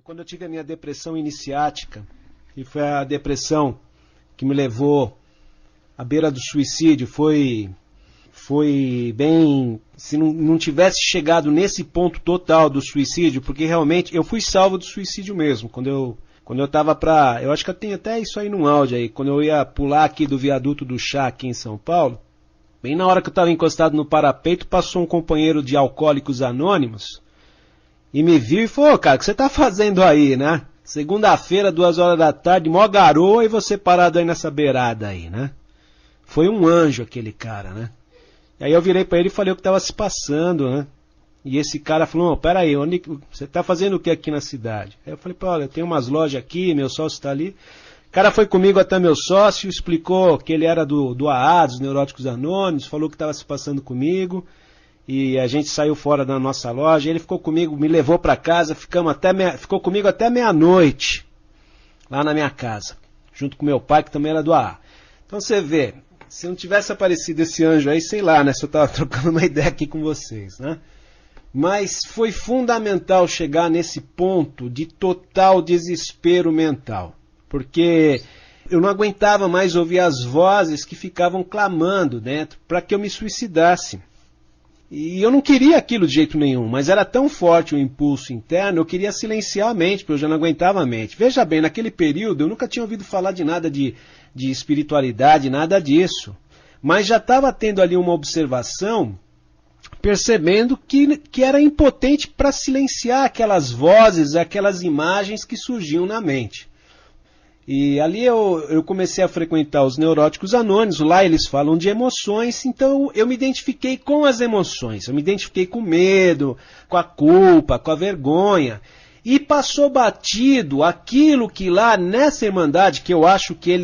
Quando eu tive a minha depressão iniciática, e foi a depressão que me levou à beira do suicídio, foi bem... Se não tivesse chegado nesse ponto total do suicídio, porque realmente eu fui salvo do suicídio mesmo, quando eu tava pra... Eu acho que eu tenho até isso aí num áudio aí, quando eu ia pular aqui do viaduto do Chá aqui em São Paulo, bem na hora que eu estava encostado no parapeito, passou um companheiro de Alcoólicos Anônimos e me viu e falou: cara, o que você tá fazendo aí, né? Segunda-feira, 2 horas da tarde, mó garoa, e você parado aí nessa beirada aí, né? Foi um anjo aquele cara, né? E aí eu virei pra ele e falei o que tava se passando, né? E esse cara falou: pera aí, você tá fazendo o que aqui na cidade? Aí eu falei: olha, tem umas lojas aqui, meu sócio tá ali. O cara foi comigo até meu sócio, explicou que ele era do AA, dos Neuróticos Anônimos, falou o que estava se passando comigo, e a gente saiu fora da nossa loja, ele ficou comigo, me levou para casa, ficou comigo até meia-noite, lá na minha casa, junto com meu pai, que também era do AA. Então você vê, se não tivesse aparecido esse anjo aí, sei lá, né, se eu estava trocando uma ideia aqui com vocês, né? Mas foi fundamental chegar nesse ponto de total desespero mental. Porque eu não aguentava mais ouvir as vozes que ficavam clamando dentro para que eu me suicidasse. E eu não queria aquilo de jeito nenhum, mas era tão forte o impulso interno, eu queria silenciar a mente, porque eu já não aguentava a mente. Veja bem, naquele período eu nunca tinha ouvido falar de nada de espiritualidade, nada disso. Mas já estava tendo ali uma observação, percebendo que era impotente para silenciar aquelas vozes, aquelas imagens que surgiam na mente. E ali eu comecei a frequentar os Neuróticos Anônimos, lá eles falam de emoções, então eu me identifiquei com as emoções, eu me identifiquei com o medo, com a culpa, com a vergonha, e passou batido aquilo que lá nessa Irmandade, que eu acho que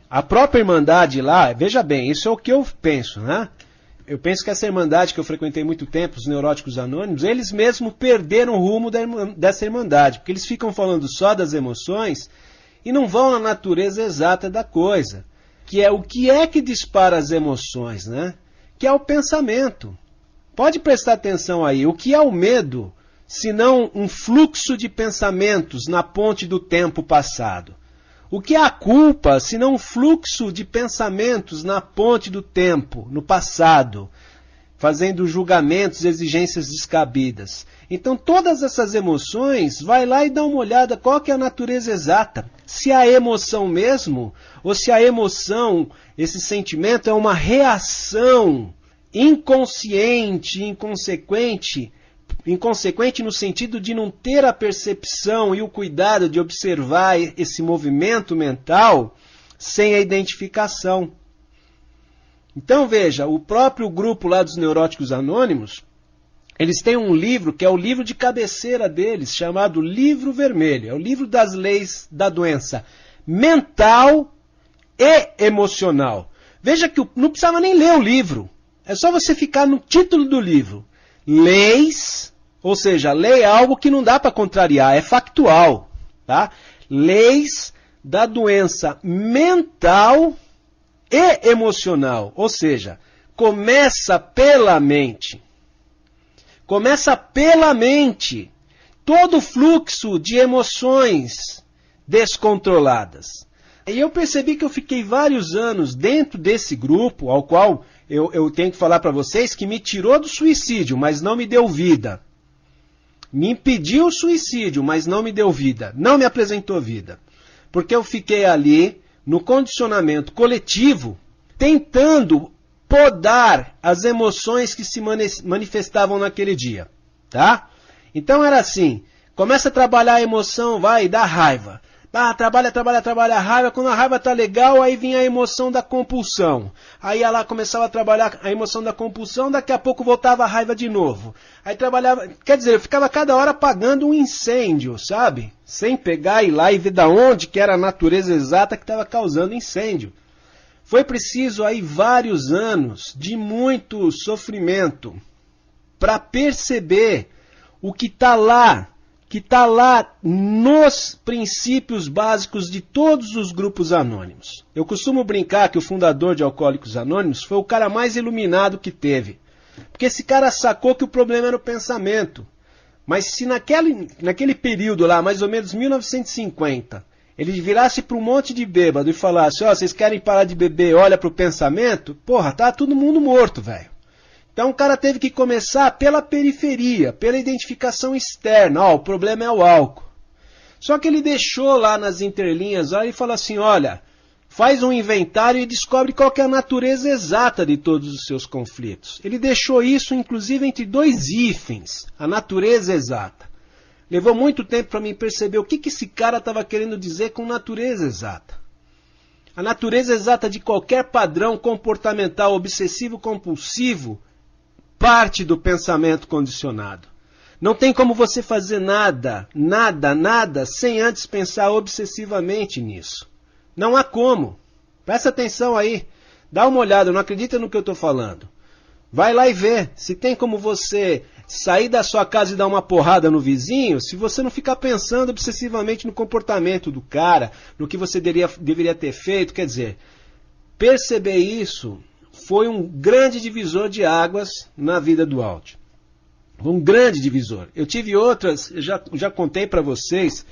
a própria Irmandade lá, veja bem, isso é o que eu penso, né? Eu penso que essa Irmandade que eu frequentei muito tempo, os Neuróticos Anônimos, eles mesmos perderam o rumo dessa Irmandade, porque eles ficam falando só das emoções e não vão na natureza exata da coisa, que é o que é que dispara as emoções, né? Que é o pensamento. Pode prestar atenção aí, o que é o medo, se não um fluxo de pensamentos na ponte do tempo passado? O que é a culpa, se não um fluxo de pensamentos na ponte do tempo, no passado, fazendo julgamentos, exigências descabidas? Então todas essas emoções, vai lá e dá uma olhada qual que é a natureza exata. Se a emoção mesmo, ou se a emoção, esse sentimento é uma reação inconsciente, inconsequente no sentido de não ter a percepção e o cuidado de observar esse movimento mental sem a identificação. Então veja, o próprio grupo lá dos Neuróticos Anônimos, eles têm um livro que é o livro de cabeceira deles, chamado Livro Vermelho. É o livro das leis da doença mental e emocional. Veja que não precisava nem ler o livro. É só você ficar no título do livro. Leis, ou seja, lei é algo que não dá para contrariar, é factual. Tá? Leis da doença mental e emocional. Ou seja, começa pela mente. Começa pela mente todo o fluxo de emoções descontroladas. E eu percebi que eu fiquei vários anos dentro desse grupo, ao qual eu tenho que falar para vocês que me tirou do suicídio, mas não me deu vida. Me impediu o suicídio, mas não me deu vida. Não me apresentou vida. Porque eu fiquei ali no condicionamento coletivo, tentando podar as emoções que se manifestavam naquele dia, tá? Então era assim, começa a trabalhar a emoção, vai, dá raiva. Trabalha a raiva, quando a raiva tá legal, aí vinha a emoção da compulsão. Aí ela começava a trabalhar a emoção da compulsão, daqui a pouco voltava a raiva de novo. Aí trabalhava, quer dizer, eu ficava cada hora apagando um incêndio, sabe? Sem pegar, ir lá e ver da onde que era a natureza exata que estava causando incêndio. Foi preciso aí vários anos de muito sofrimento para perceber o que está lá nos princípios básicos de todos os grupos anônimos. Eu costumo brincar que o fundador de Alcoólicos Anônimos foi o cara mais iluminado que teve. Porque esse cara sacou que o problema era o pensamento. Mas se naquele período lá, mais ou menos 1950, ele virasse para um monte de bêbado e falasse, ó, vocês querem parar de beber, olha pro pensamento, porra, tá todo mundo morto, velho. Então o cara teve que começar pela periferia, pela identificação externa, ó, o problema é o álcool. Só que ele deixou lá nas entrelinhas, ó, e falou assim, olha, faz um inventário e descobre qual que é a natureza exata de todos os seus conflitos. Ele deixou isso, inclusive, entre dois hífens, a natureza exata. Levou muito tempo para mim perceber o que esse cara estava querendo dizer com natureza exata. A natureza exata de qualquer padrão comportamental obsessivo-compulsivo parte do pensamento condicionado. Não tem como você fazer nada, sem antes pensar obsessivamente nisso. Não há como. Presta atenção aí. Dá uma olhada, não acredita no que eu estou falando. Vai lá e vê. Se tem como você sair da sua casa e dar uma porrada no vizinho, se você não ficar pensando obsessivamente no comportamento do cara, no que você deveria ter feito, quer dizer, perceber isso foi um grande divisor de águas na vida do áudio. Um grande divisor. Eu tive outras, eu já contei para vocês,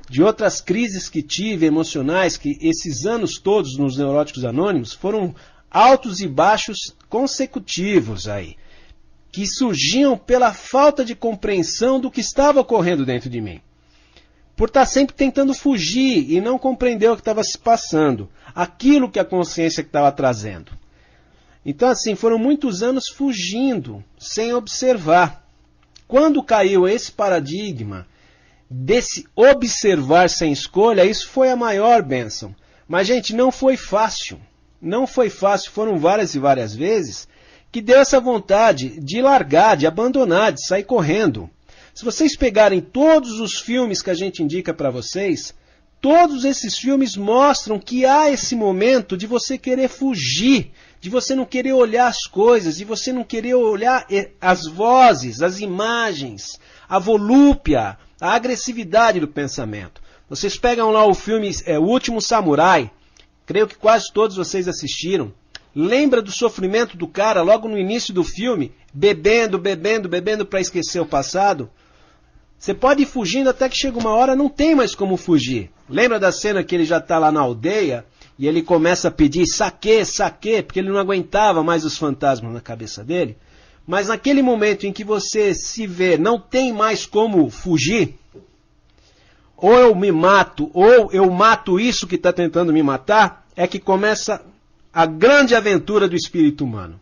de outras crises que tive, emocionais, que esses anos todos nos Neuróticos Anônimos foram altos e baixos consecutivos aí, que surgiam pela falta de compreensão do que estava ocorrendo dentro de mim. Por estar sempre tentando fugir e não compreender o que estava se passando, aquilo que a consciência estava trazendo. Então assim, foram muitos anos fugindo, sem observar. Quando caiu esse paradigma desse observar sem escolha, isso foi a maior bênção. Mas, gente, não foi fácil. Não foi fácil, foram várias e várias vezes que deu essa vontade de largar, de abandonar, de sair correndo. Se vocês pegarem todos os filmes que a gente indica para vocês, todos esses filmes mostram que há esse momento de você querer fugir, de você não querer olhar as coisas, de você não querer olhar as vozes, as imagens, a volúpia, a agressividade do pensamento. Vocês pegam lá o filme O Último Samurai, creio que quase todos vocês assistiram. Lembra do sofrimento do cara logo no início do filme, bebendo para esquecer o passado? Você pode ir fugindo até que chega uma hora, não tem mais como fugir. Lembra da cena que ele já está lá na aldeia e ele começa a pedir saque, porque ele não aguentava mais os fantasmas na cabeça dele? Mas naquele momento em que você se vê, não tem mais como fugir, ou eu me mato, ou eu mato isso que está tentando me matar, é que começa a grande aventura do espírito humano.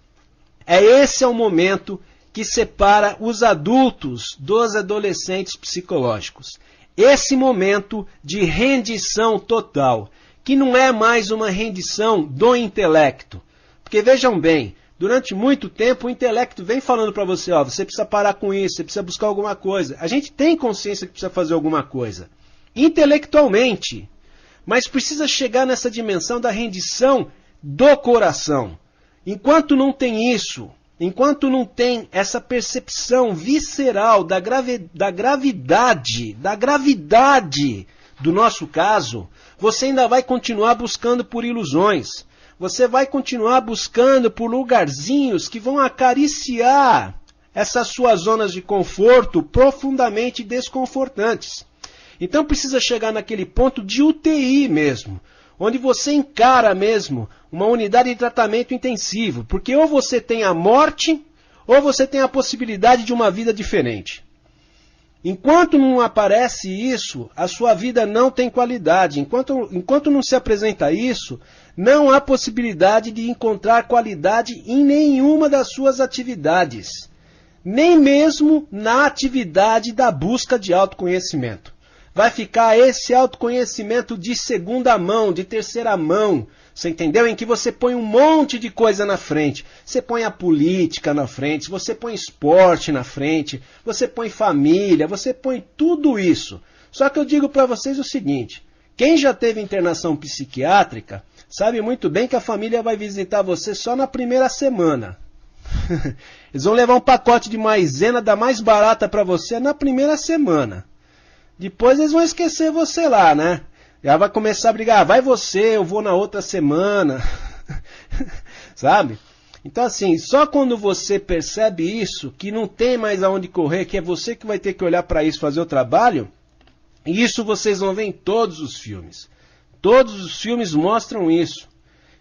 Esse é o momento que separa os adultos dos adolescentes psicológicos. Esse momento de rendição total, que não é mais uma rendição do intelecto. Porque vejam bem, durante muito tempo o intelecto vem falando para você, ó, você precisa parar com isso, você precisa buscar alguma coisa. A gente tem consciência que precisa fazer alguma coisa, intelectualmente, mas precisa chegar nessa dimensão da rendição do coração. Enquanto não tem isso, enquanto não tem essa percepção visceral da gravidade do nosso caso, você ainda vai continuar buscando por ilusões. Você vai continuar buscando por lugarzinhos que vão acariciar essas suas zonas de conforto profundamente desconfortantes. Então precisa chegar naquele ponto de UTI mesmo, onde você encara mesmo uma unidade de tratamento intensivo, porque ou você tem a morte, ou você tem a possibilidade de uma vida diferente. Enquanto não aparece isso, a sua vida não tem qualidade. Enquanto não se apresenta isso, não há possibilidade de encontrar qualidade em nenhuma das suas atividades. Nem mesmo na atividade da busca de autoconhecimento. Vai ficar esse autoconhecimento de segunda mão, de terceira mão, você entendeu? Em que você põe um monte de coisa na frente. Você põe a política na frente, você põe esporte na frente, você põe família, você põe tudo isso. Só que eu digo para vocês o seguinte, quem já teve internação psiquiátrica sabe muito bem que a família vai visitar você só na primeira semana. Eles vão levar um pacote de maisena da mais barata para você na primeira semana. Depois eles vão esquecer você lá, né? Já vai começar a brigar, vai você, eu vou na outra semana. Sabe? Então assim, só quando você percebe isso, que não tem mais aonde correr, que é você que vai ter que olhar para isso, fazer o trabalho, e isso vocês vão ver em todos os filmes. Todos os filmes mostram isso.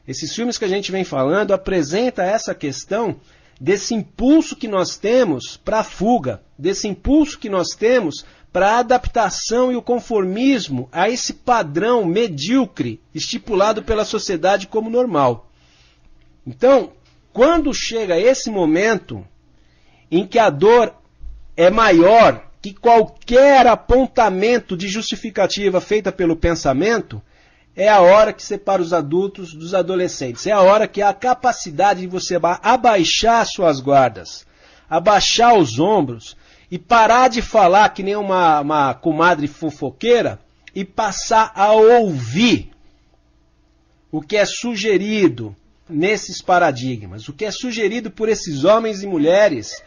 Esses filmes que a gente vem falando apresentam essa questão desse impulso que nós temos para a fuga, desse impulso que nós temos para a adaptação e o conformismo a esse padrão medíocre estipulado pela sociedade como normal. Então, quando chega esse momento em que a dor é maior que qualquer apontamento de justificativa feita pelo pensamento, é a hora que separa os adultos dos adolescentes. É a hora que há a capacidade de você abaixar suas guardas, abaixar os ombros e parar de falar que nem uma comadre fofoqueira e passar a ouvir o que é sugerido nesses paradigmas, o que é sugerido por esses homens e mulheres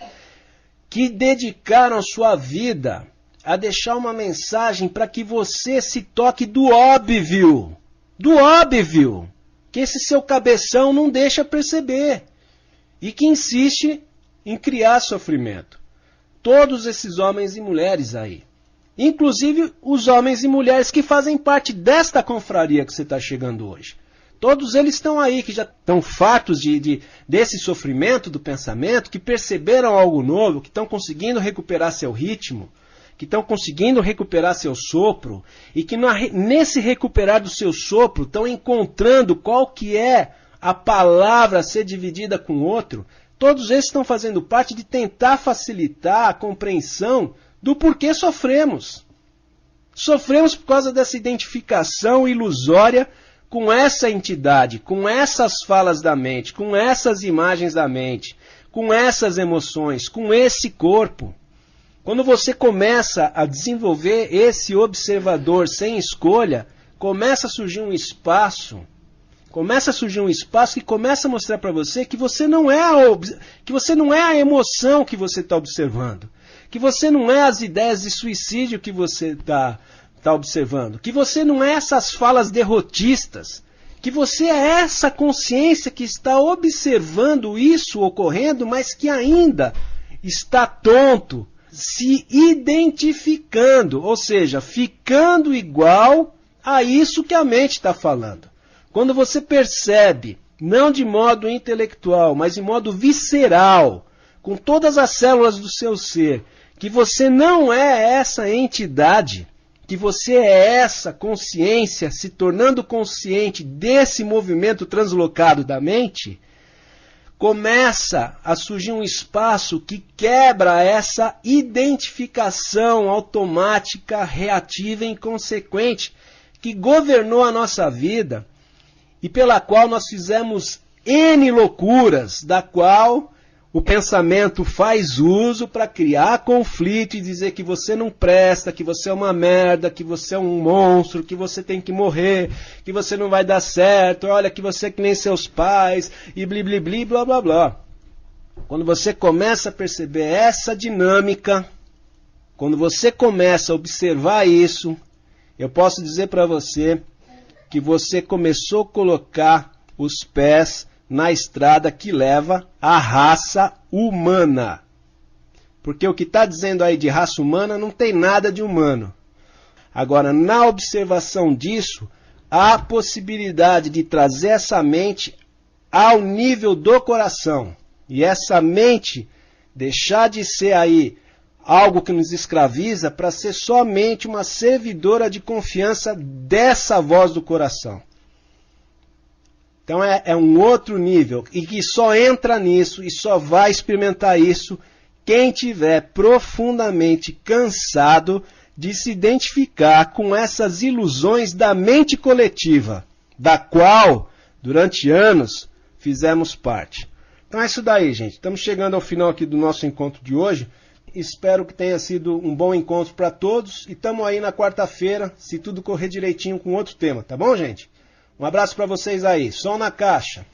que dedicaram sua vida a deixar uma mensagem para que você se toque do óbvio, que esse seu cabeção não deixa perceber e que insiste em criar sofrimento. Todos esses homens e mulheres aí, inclusive os homens e mulheres que fazem parte desta confraria que você está chegando hoje. Todos eles estão aí, que já estão fartos desse sofrimento do pensamento, que perceberam algo novo, que estão conseguindo recuperar seu ritmo, que estão conseguindo recuperar seu sopro, e que nesse recuperar do seu sopro estão encontrando qual que é a palavra a ser dividida com o outro. Todos esses estão fazendo parte de tentar facilitar a compreensão do porquê sofremos. Sofremos por causa dessa identificação ilusória com essa entidade, com essas falas da mente, com essas imagens da mente, com essas emoções, com esse corpo. Quando você começa a desenvolver esse observador sem escolha, começa a surgir um espaço que começa a mostrar para você que você não é a emoção que você está observando, que você não é as ideias de suicídio que você está observando, que você não é essas falas derrotistas, que você é essa consciência que está observando isso ocorrendo, mas que ainda está tonto, se identificando, ou seja, ficando igual a isso que a mente está falando. Quando você percebe, não de modo intelectual, mas de modo visceral, com todas as células do seu ser, que você não é essa entidade, que você é essa consciência se tornando consciente desse movimento translocado da mente, começa a surgir um espaço que quebra essa identificação automática, reativa e inconsequente que governou a nossa vida e pela qual nós fizemos N loucuras, da qual o pensamento faz uso para criar conflito e dizer que você não presta, que você é uma merda, que você é um monstro, que você tem que morrer, que você não vai dar certo, olha que você é que nem seus pais, e blá blá blá. Quando você começa a perceber essa dinâmica, quando você começa a observar isso, eu posso dizer para você que você começou a colocar os pés na estrada que leva à raça humana. Porque o que está dizendo aí de raça humana não tem nada de humano. Agora, na observação disso, há a possibilidade de trazer essa mente ao nível do coração. E essa mente deixar de ser aí algo que nos escraviza para ser somente uma servidora de confiança dessa voz do coração. Então é um outro nível e que só entra nisso e só vai experimentar isso quem tiver profundamente cansado de se identificar com essas ilusões da mente coletiva, da qual, durante anos, fizemos parte. Então é isso daí, gente. Estamos chegando ao final aqui do nosso encontro de hoje. Espero que tenha sido um bom encontro para todos e estamos aí na quarta-feira, se tudo correr direitinho, com outro tema, tá bom, gente? Um abraço para vocês aí. Som na caixa.